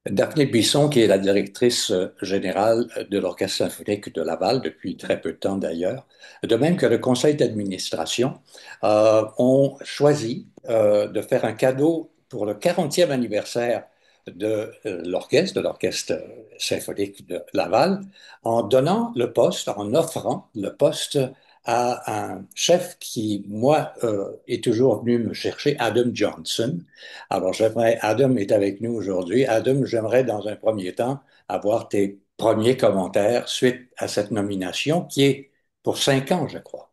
Daphné Buisson, qui est la directrice générale de l'Orchestre symphonique de Laval depuis très peu de temps d'ailleurs, de même que le conseil d'administration, ont choisi de faire un cadeau pour le 40e anniversaire de l'Orchestre symphonique de Laval, en donnant le poste, en offrant le poste à un chef qui, moi, est toujours venu me chercher, Adam Johnson. Alors, Adam est avec nous aujourd'hui. Adam, j'aimerais dans un premier temps avoir tes premiers commentaires suite à cette nomination qui est pour 5 ans, je crois.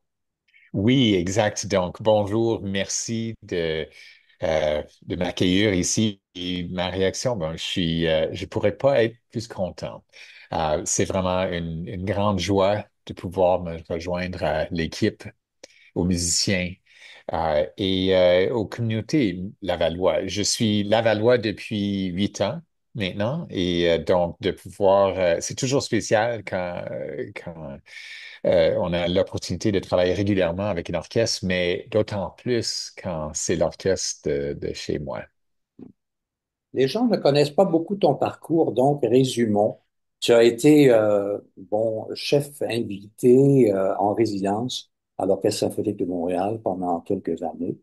Oui, exact. Donc, bonjour, merci de m'accueillir ici. Et ma réaction, ben, je pourrais pas être plus content. C'est vraiment une grande joie de pouvoir me rejoindre à l'équipe, aux musiciens et aux communautés lavallois. Je suis lavallois depuis 8 ans maintenant et donc de pouvoir, c'est toujours spécial quand on a l'opportunité de travailler régulièrement avec un orchestre, mais d'autant plus quand c'est l'orchestre de chez moi. Les gens ne connaissent pas beaucoup ton parcours, donc résumons. Tu as été chef invité en résidence à l'Orchestre symphonique de Montréal pendant quelques années.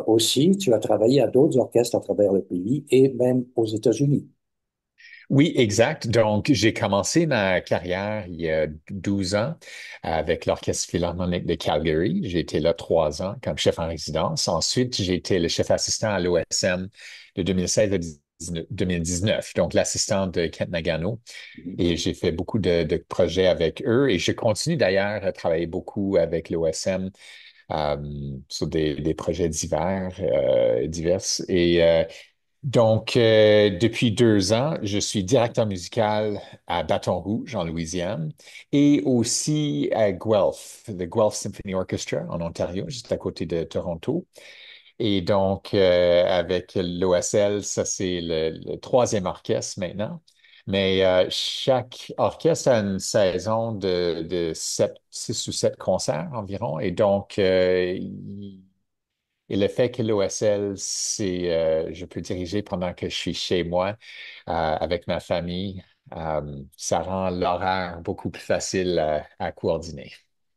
Aussi, tu as travaillé à d'autres orchestres à travers le pays et même aux États-Unis. Oui, exact. Donc, j'ai commencé ma carrière il y a 12 ans avec l'Orchestre Philharmonique de Calgary. J'ai été là 3 ans comme chef en résidence. Ensuite, j'ai été le chef assistant à l'OSM de 2016 à 2019, donc l'assistant de Kent Nagano. Et j'ai fait beaucoup de projets avec eux et je continue d'ailleurs à travailler beaucoup avec l'OSM sur des projets divers. Depuis 2 ans, je suis directeur musical à Baton Rouge, en Louisiane, et aussi à Guelph, le Guelph Symphony Orchestra en Ontario, juste à côté de Toronto. Et donc, avec l'OSL, ça c'est le troisième orchestre maintenant. Mais chaque orchestre a une saison de 6 ou 7 concerts environ. Et le fait que l'OSL, je peux diriger pendant que je suis chez moi avec ma famille, ça rend l'horaire beaucoup plus facile à coordonner.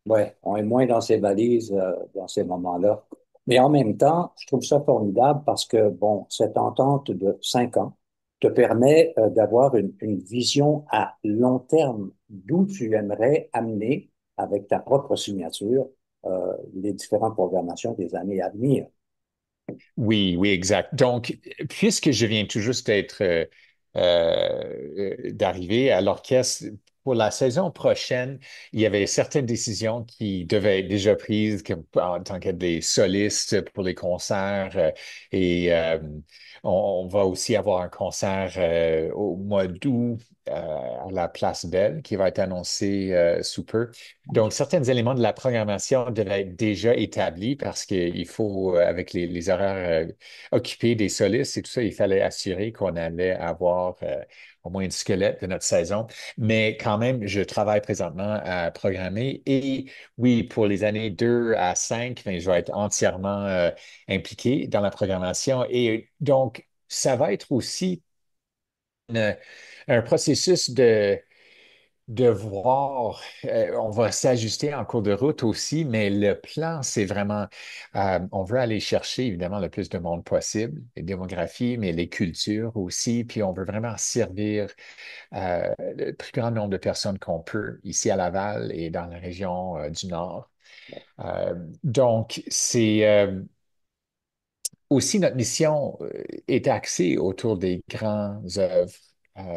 Ouais, on est moins dans ses valises dans ces moments-là. Mais en même temps, je trouve ça formidable parce que, bon, cette entente de 5 ans te permet d'avoir une vision à long terme d'où tu aimerais amener, avec ta propre signature, les différentes programmations des années à venir. Oui, oui, exact. Donc, puisque je viens tout juste d'arriver à l'orchestre, pour la saison prochaine, il y avait certaines décisions qui devaient être déjà prises en tant que des solistes pour les concerts. On va aussi avoir un concert au mois d'août à la Place Belle qui va être annoncé sous peu. Donc, certains éléments de la programmation devaient être déjà établis parce qu'il faut, avec les horaires occupés des solistes et tout ça, il fallait assurer qu'on allait avoir au moins un squelette de notre saison. Mais quand même, je travaille présentement à programmer et oui, pour les années 2 à 5, ben, je vais être entièrement impliqué dans la programmation. Et donc, ça va être aussi une- un processus de voir, on va s'ajuster en cours de route aussi, mais le plan, c'est vraiment, on veut aller chercher évidemment le plus de monde possible, les démographies, mais les cultures aussi, puis on veut vraiment servir le plus grand nombre de personnes qu'on peut ici à Laval et dans la région du Nord. Donc, c'est aussi notre mission est axée autour des grandes œuvres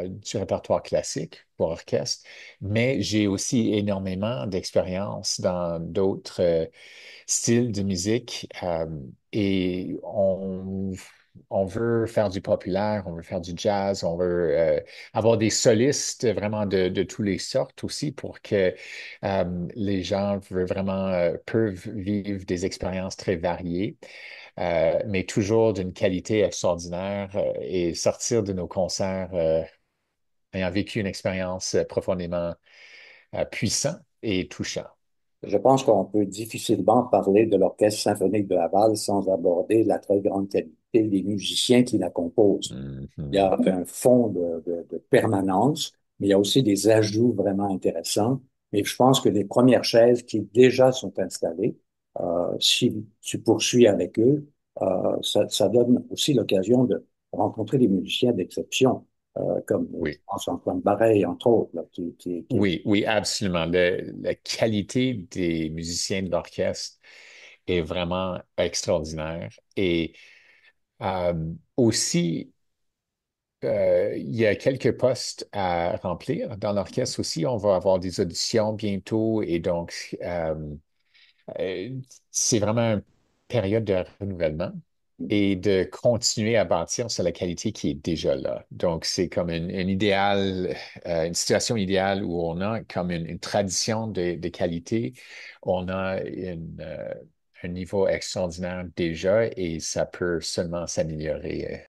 du répertoire classique pour orchestre, mais j'ai aussi énormément d'expérience dans d'autres styles de musique on veut faire du populaire, on veut faire du jazz, on veut avoir des solistes vraiment de toutes les sortes aussi pour que les gens peuvent vivre des expériences très variées mais toujours d'une qualité extraordinaire et sortir de nos concerts ayant vécu une expérience profondément puissante et touchante. Je pense qu'on peut difficilement parler de l'Orchestre symphonique de Laval sans aborder la très grande qualité et les musiciens qui la composent. Il y a Mhm. un fond de permanence, mais il y a aussi des ajouts vraiment intéressants. Et je pense que les premières chaises qui déjà sont installées, si tu poursuis avec eux, ça donne aussi l'occasion de rencontrer des musiciens d'exception, comme je Oui. pense Antoine Bareil, entre autres, là, qui Oui, oui, absolument. La qualité des musiciens de l'orchestre est vraiment extraordinaire. Et aussi, il y a quelques postes à remplir dans l'orchestre aussi. On va avoir des auditions bientôt et donc euh, c'est vraiment une période de renouvellement et de continuer à bâtir sur la qualité qui est déjà là. Donc, c'est comme une idéal, une situation idéale où on a comme une tradition de qualité, on a un niveau extraordinaire déjà et ça peut seulement s'améliorer